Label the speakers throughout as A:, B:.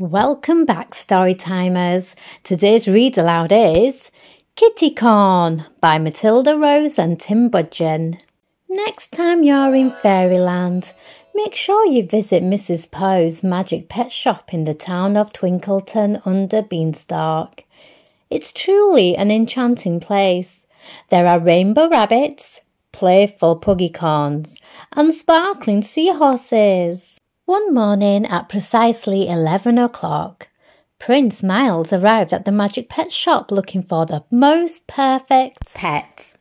A: Welcome back, Storytimers. Today's read aloud is Kitticorn by Matilda Rose and Tim Budgeon. Next time you're in Fairyland, make sure you visit Mrs. Poe's magic pet shop in the town of Twinkleton under Beanstalk. It's truly an enchanting place. There are rainbow rabbits, playful puggycorns, and sparkling seahorses. One morning at precisely 11 o'clock, Prince Miles arrived at the magic pet shop looking for the most perfect pet.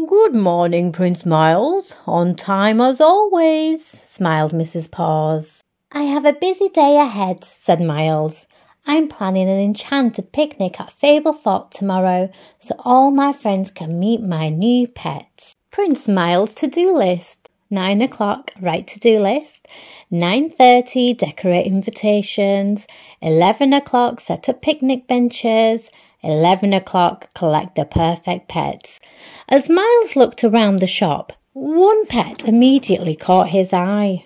A: "Good morning, Prince Miles. On time as always," smiled Mrs. Paws. "I have a busy day ahead," said Miles. "I'm planning an enchanted picnic at Fable Fort tomorrow so all my friends can meet my new pets." Prince Miles' to-do list. 9 o'clock, write to-do list. 9:30, decorate invitations. 11 o'clock, set up picnic benches. 11 o'clock, collect the perfect pets. As Miles looked around the shop, one pet immediately caught his eye.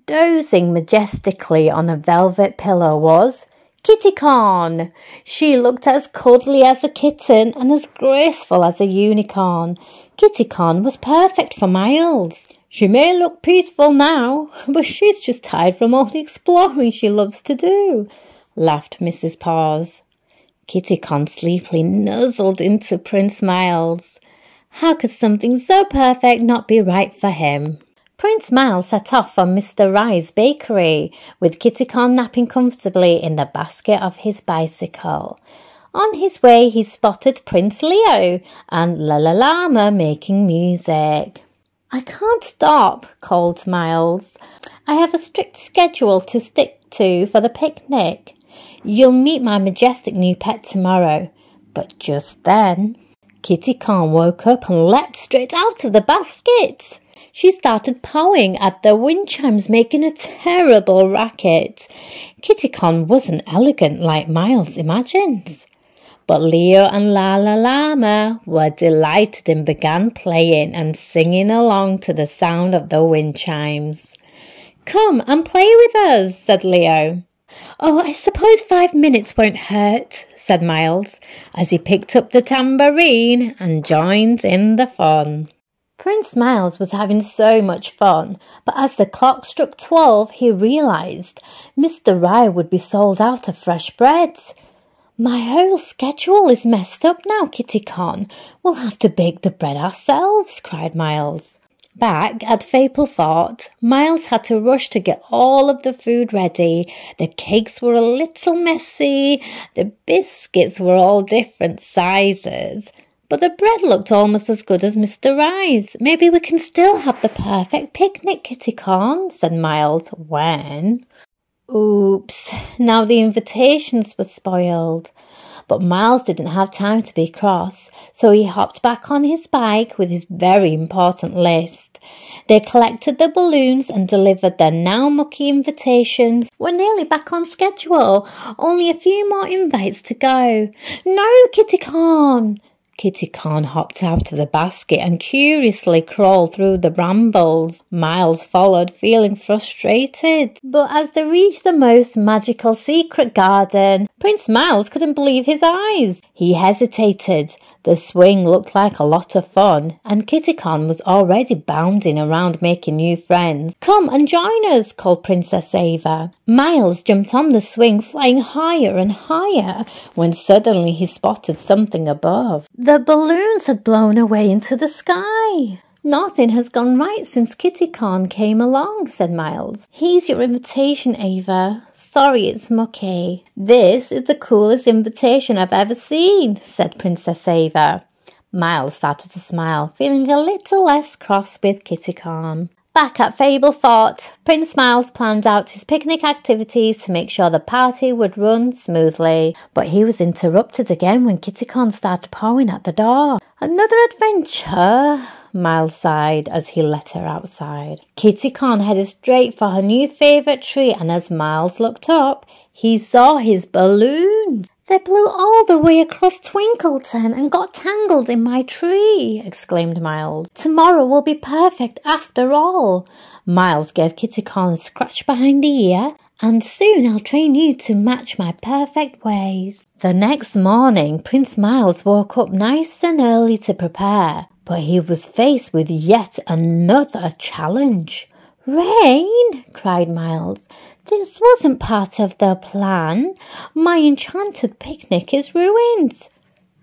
A: Dozing majestically on a velvet pillow was Kitticorn. She looked as cuddly as a kitten and as graceful as a unicorn. Kitticorn was perfect for Miles. "She may look peaceful now, but she's just tired from all the exploring she loves to do," laughed Mrs. Paws. Kitticorn sleepily nuzzled into Prince Miles. How could something so perfect not be right for him? Prince Miles set off for Mr. Rye's bakery, with Kitticorn napping comfortably in the basket of his bicycle. On his way, he spotted Prince Leo and Llama making music. "I can't stop," called Miles. "I have a strict schedule to stick to for the picnic. You'll meet my majestic new pet tomorrow." But just then, Kitticorn woke up and leapt straight out of the basket. She started pawing at the wind chimes, making a terrible racket. Kitticorn wasn't elegant like Miles imagined. But Leo and Llama were delighted and began playing and singing along to the sound of the wind chimes. "Come and play with us," said Leo. "Oh, I suppose 5 minutes won't hurt," said Miles, as he picked up the tambourine and joined in the fun. Prince Miles was having so much fun, but as the clock struck 12, he realised Mr. Rye would be sold out of fresh bread. "My whole schedule is messed up now, Kitticorn. We'll have to bake the bread ourselves," cried Miles. Back at Fable Fort, Miles had to rush to get all of the food ready. The cakes were a little messy, the biscuits were all different sizes, but the bread looked almost as good as Mr. Rye's. "Maybe we can still have the perfect picnic, Kitticorn," said Miles, when... Oops, now the invitations were spoiled. But Miles didn't have time to be cross, so he hopped back on his bike with his very important list. They collected the balloons and delivered their now mucky invitations. "We're nearly back on schedule. Only a few more invites to go." "No, Kitticorn!" Kitticorn hopped out of the basket and curiously crawled through the brambles. Miles followed, feeling frustrated. But as they reached the most magical secret garden, Prince Miles couldn't believe his eyes. He hesitated. The swing looked like a lot of fun, and Kitticorn was already bounding around making new friends. "Come and join us," called Princess Ava. Miles jumped on the swing, flying higher and higher, when suddenly he spotted something above. The balloons had blown away into the sky. "Nothing has gone right since Kitticorn came along," said Miles. "Here's your invitation, Ava. Sorry it's mucky." "This is the coolest invitation I've ever seen," said Princess Ava. Miles started to smile, feeling a little less cross with Kitticorn. Back at Fable Fort, Prince Miles planned out his picnic activities to make sure the party would run smoothly. But he was interrupted again when Kitticorn started pawing at the door. "Another adventure?" Miles sighed as he let her outside. Kitticorn headed straight for her new favourite tree, and as Miles looked up, he saw his balloons. "They blew all the way across Twinkleton and got tangled in my tree," exclaimed Miles. "Tomorrow will be perfect after all." Miles gave Kitticorn a scratch behind the ear and soon I'll train you to match my perfect ways. The next morning, Prince Miles woke up nice and early to prepare, but he was faced with yet another challenge. "Rain!" cried Miles. "This wasn't part of the plan. My enchanted picnic is ruined."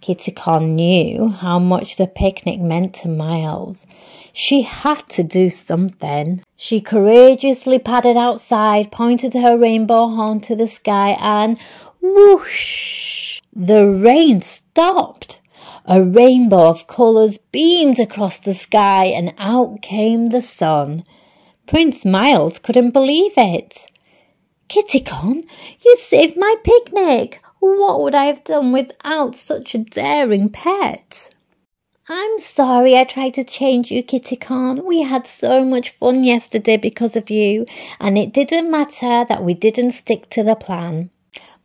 A: Kitticorn knew how much the picnic meant to Miles. She had to do something. She courageously padded outside, pointed her rainbow horn to the sky, and whoosh! The rain stopped. A rainbow of colours beamed across the sky, and out came the sun. Prince Miles couldn't believe it. "Kitticorn, you saved my picnic! What would I have done without such a daring pet?" "I'm sorry I tried to change you, Kitticorn. We had so much fun yesterday because of you, and it didn't matter that we didn't stick to the plan."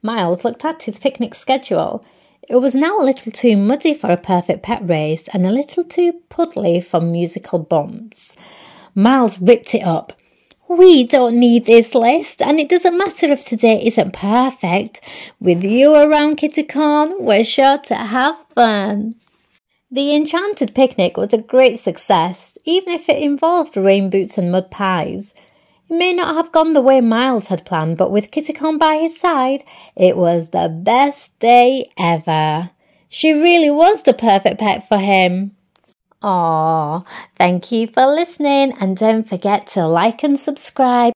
A: Miles looked at his picnic schedule. It was now a little too muddy for a perfect pet race and a little too puddly for musical bumps. Miles ripped it up. "We don't need this list, and it doesn't matter if today isn't perfect. With you around, Kitticorn, we're sure to have fun." The enchanted picnic was a great success, even if it involved rain boots and mud pies. It may not have gone the way Miles had planned, but with Kitticorn by his side, it was the best day ever. She really was the perfect pet for him. Aww, thank you for listening, and don't forget to like and subscribe.